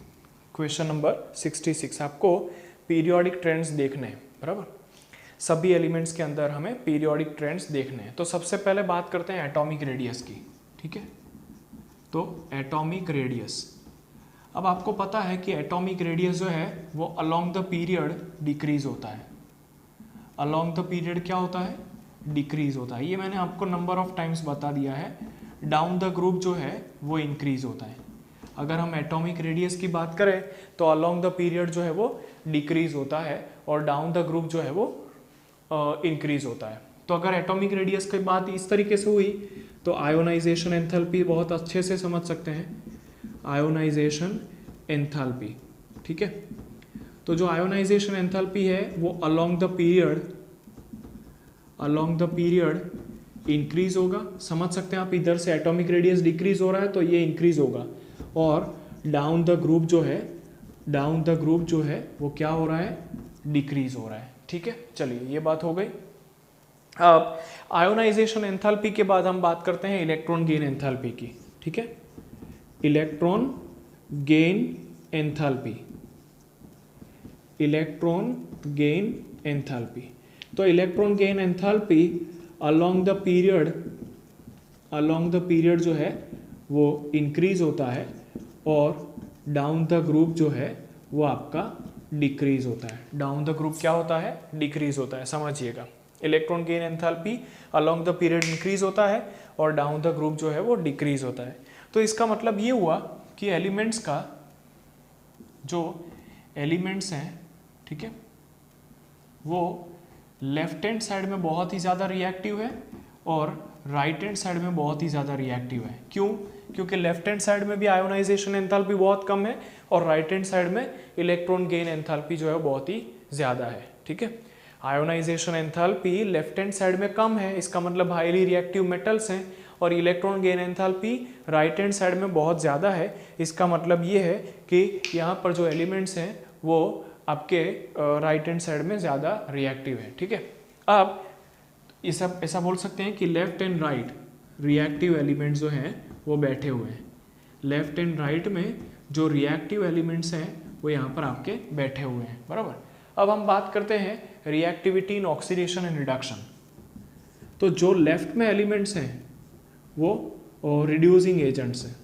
क्वेश्चन नंबर 66, आपको पीरियोडिक ट्रेंड्स देखने हैं, बराबर। सभी एलिमेंट्स के अंदर हमें पीरियोडिक ट्रेंड्स देखने हैं। तो सबसे पहले बात करते हैं एटॉमिक रेडियस की, ठीक है। तो एटॉमिक रेडियस, अब आपको पता है कि एटॉमिक रेडियस जो है वो अलोंग द पीरियड डिक्रीज होता है। अलोंग द पीरियड क्या होता है, डिक्रीज होता है। ये मैंने आपको नंबर ऑफ टाइम्स बता दिया है। डाउन द ग्रुप जो है वो इंक्रीज होता है। अगर हम एटॉमिक रेडियस की बात करें तो अलोंग द पीरियड जो है वो डिक्रीज होता है और डाउन द ग्रुप जो है वो इंक्रीज होता है। तो अगर एटॉमिक रेडियस की बात इस तरीके से हुई तो आयोनाइजेशन एंथैल्पी बहुत अच्छे से समझ सकते हैं, आयोनाइजेशन एंथैल्पी, ठीक है। तो जो आयोनाइजेशन एंथैल्पी है वो अलोंग द पीरियड इंक्रीज होगा। समझ सकते हैं आप, इधर से एटॉमिक रेडियस डिक्रीज हो रहा है तो ये इंक्रीज होगा, और डाउन द ग्रुप जो है वो क्या हो रहा है, डिक्रीज हो रहा है, ठीक है। चलिए ये बात हो गई। अब आयोनाइजेशन एंथैल्पी के बाद हम बात करते हैं इलेक्ट्रॉन गेन एंथैल्पी की, ठीक है। इलेक्ट्रॉन गेन एंथैल्पी, तो electron gain enthalpy along the period जो है वो इंक्रीज होता है और डाउन द ग्रुप जो है वो आपका डिक्रीज होता है। डाउन द ग्रुप क्या होता है, डिक्रीज होता है, समझिएगा, electron gain enthalpy along the period increase होता है और डाउन द ग्रुप जो है वो डिक्रीज होता है। तो इसका मतलब ये हुआ कि एलिमेंट्स का जो एलिमेंट्स हैं, ठीक है, वो लेफ्ट हैंड साइड में बहुत ही ज़्यादा रिएक्टिव है और राइट हैंड साइड में बहुत ही ज़्यादा रिएक्टिव है। क्यों? क्योंकि लेफ्ट हैंड साइड में भी आयोनाइजेशन एंथैल्पी बहुत कम है और राइट हैंड साइड में इलेक्ट्रॉन गेन एंथैल्पी जो है बहुत ही ज़्यादा है, ठीक है। Ionisation enthalpy left hand side में कम है, इसका मतलब हाईली रिएक्टिव मेटल्स हैं, और electron gain enthalpy right hand side में बहुत ज़्यादा है। इसका मतलब ये है कि यहाँ पर जो एलिमेंट्स हैं वो आपके राइट हैंड साइड में ज़्यादा रिएक्टिव है, ठीक है। अब ऐसा बोल सकते हैं कि left and right reactive elements जो हैं वो बैठे हुए हैं। लेफ्ट एंड राइट में जो रिएक्टिव एलिमेंट्स हैं वो यहाँ पर आपके बैठे हुए हैं, बराबर। अब हम बात करते हैं reactivity in oxidation and reduction. तो जो लेफ्ट में एलिमेंट्स हैं वो रिड्यूसिंग एजेंट्स हैं।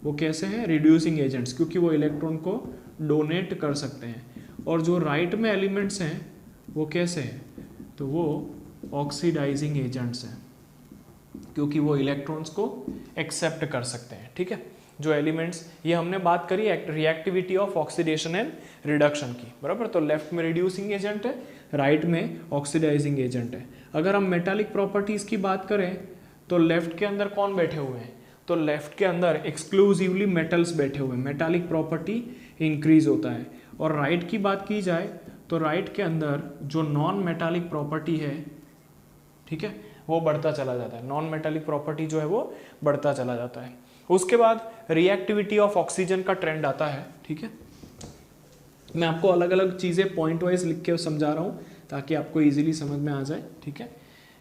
वो कैसे हैं? रिड्यूसिंग एजेंट्स, क्योंकि वो इलेक्ट्रॉन को डोनेट कर सकते हैं। और जो राइट में एलिमेंट्स हैं वो कैसे हैं? तो वो ऑक्सीडाइजिंग एजेंट्स हैं, क्योंकि वो इलेक्ट्रॉन्स को एक्सेप्ट कर सकते हैं, ठीक है। जो एलिमेंट्स, ये हमने बात करी reactivity of oxidation and reduction की, बराबर। तो लेफ्ट में रिड्यूसिंग एजेंट है, राइट में ऑक्सीडाइजिंग एजेंट है। अगर हम मेटालिक प्रॉपर्टीज की बात करें तो लेफ्ट के अंदर कौन बैठे हुए हैं? तो लेफ्ट के अंदर एक्सक्लूसिवली मेटल्स बैठे हुए हैं, मेटालिक प्रॉपर्टी इंक्रीज होता है। और राइट की बात की जाए तो राइट के अंदर जो नॉन मेटालिक प्रॉपर्टी है, ठीक है, वो बढ़ता चला जाता है। नॉन मेटालिक प्रॉपर्टी जो है वो बढ़ता चला जाता है। उसके बाद रिएक्टिविटी ऑफ ऑक्सीजन का ट्रेंड आता है, ठीक है। मैं आपको अलग अलग चीज़ें पॉइंट वाइज लिख के समझा रहा हूँ ताकि आपको इजीली समझ में आ जाए, ठीक है।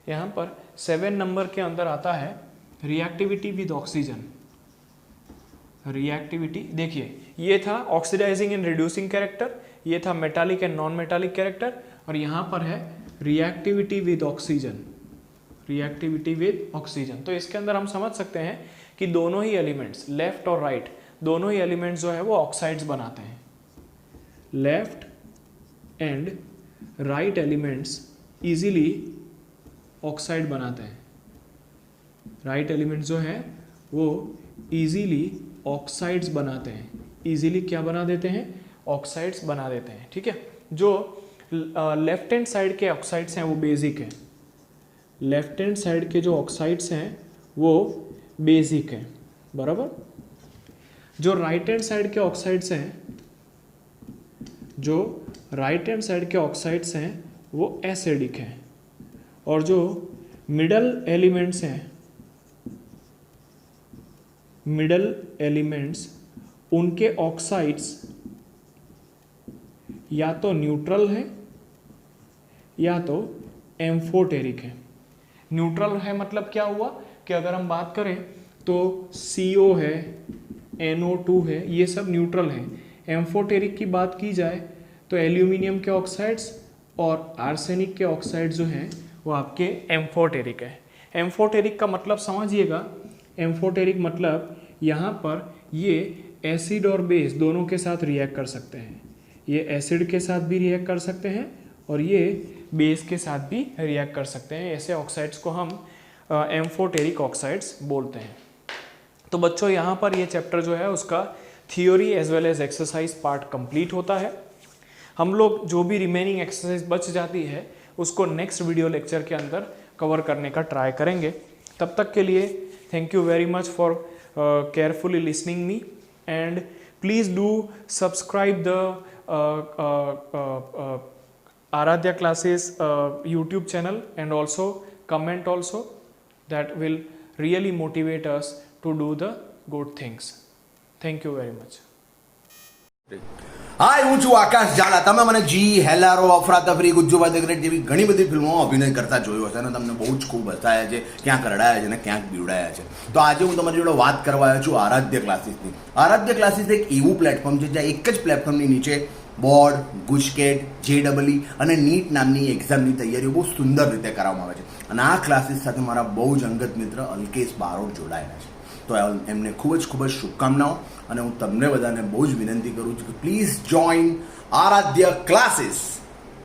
यहाँ पर 7 नंबर के अंदर आता है रिएक्टिविटी विद ऑक्सीजन। रिएक्टिविटी, देखिए ये था ऑक्सीडाइजिंग एंड रिड्यूसिंग कैरेक्टर, ये था metallic and non metallic character, और यहाँ पर है reactivity with oxygen. Reactivity with oxygen, तो इसके अंदर हम समझ सकते हैं कि दोनों ही एलिमेंट्स, लेफ्ट और राइट, दोनों ही एलिमेंट्स जो है वो ऑक्साइड्स बनाते हैं। Left and right elements easily oxide बनाते हैं। राइट एलिमेंट्स जो है वो इजीली ऑक्साइड्स बनाते हैं। इजीली क्या बना देते हैं? ऑक्साइड्स बना देते हैं, ठीक है। जो लेफ्ट हैंड साइड के ऑक्साइड्स हैं वो बेसिक हैं। लेफ्ट हैंड साइड के जो ऑक्साइड्स हैं वो बेसिक हैं, बराबर। जो राइट हैंड साइड के ऑक्साइड्स हैं, जो राइट हैंड साइड के ऑक्साइड्स हैं वो एसिडिक हैं। और जो मिडल एलिमेंट्स हैं, मिडल एलिमेंट्स, उनके ऑक्साइड्स या तो न्यूट्रल है या तो एम्फोटेरिक है। न्यूट्रल है मतलब क्या हुआ कि अगर हम बात करें तो CO है, NO2 है, ये सब न्यूट्रल हैं। एम्फोटेरिक की बात की जाए तो एल्यूमिनियम के ऑक्साइड्स और आर्सेनिक के ऑक्साइड्स जो हैं वो आपके एम्फोटेरिक है। एम्फोटेरिक का मतलब समझिएगा, एम्फोटेरिक मतलब यहाँ पर ये एसिड और बेस दोनों के साथ रिएक्ट कर सकते हैं। ये एसिड के साथ भी रिएक्ट कर सकते हैं और ये बेस के साथ भी रिएक्ट कर सकते हैं। ऐसे ऑक्साइड्स को हम एम्फोटेरिक ऑक्साइड्स बोलते हैं। तो बच्चों यहाँ पर ये चैप्टर जो है उसका theory as well as exercise part complete होता है। हम लोग जो भी रिमेनिंग एक्सरसाइज बच जाती है उसको नेक्स्ट वीडियो लेक्चर के अंदर कवर करने का ट्राई करेंगे। तब तक के लिए thank you very much for carefully listening me, and please do subscribe the Aradhya classes YouTube channel, and also comment also, that will really motivate us to do the good things. Thank you very much. હાય, હું છું આકાશ ઝાલા. તમે મને જી, હેલારો, અફરાતફરી, ગુજ્જુભાઈ ધ ગ્રેટ જેવી ઘણી બધી ફિલ્મોમાં અભિનય કરતા જોયો હશે અને તમને બહુ જ ખૂબ હસાયા છે, ક્યાંક રડાયા છે અને ક્યાંક બીવડાયા છે. તો આજે હું તમારી જોડે વાત કરવા આવ્યો છું આરાધ્ય ક્લાસીસની. આરાધ્ય ક્લાસીસ એક એવું પ્લેટફોર્મ છે જ્યાં એક જ પ્લેટફોર્મની નીચે બોર્ડ, ગુજકેટ, JEE અને નીટ નામની એક્ઝામની તૈયારીઓ બહુ સુંદર રીતે કરાવવામાં આવે છે. અને આ ક્લાસીસ સાથે મારા બહુ જ અંગત મિત્ર અલ્કેશ બારોટ જોડાયેલા છે. તો એમને ખૂબ જ શુભકામનાઓ, અને હું તમને બધાને બહુ જ વિનંતી કરું છું કે પ્લીઝ જોઈન આરાધ્ય ક્લાસીસ.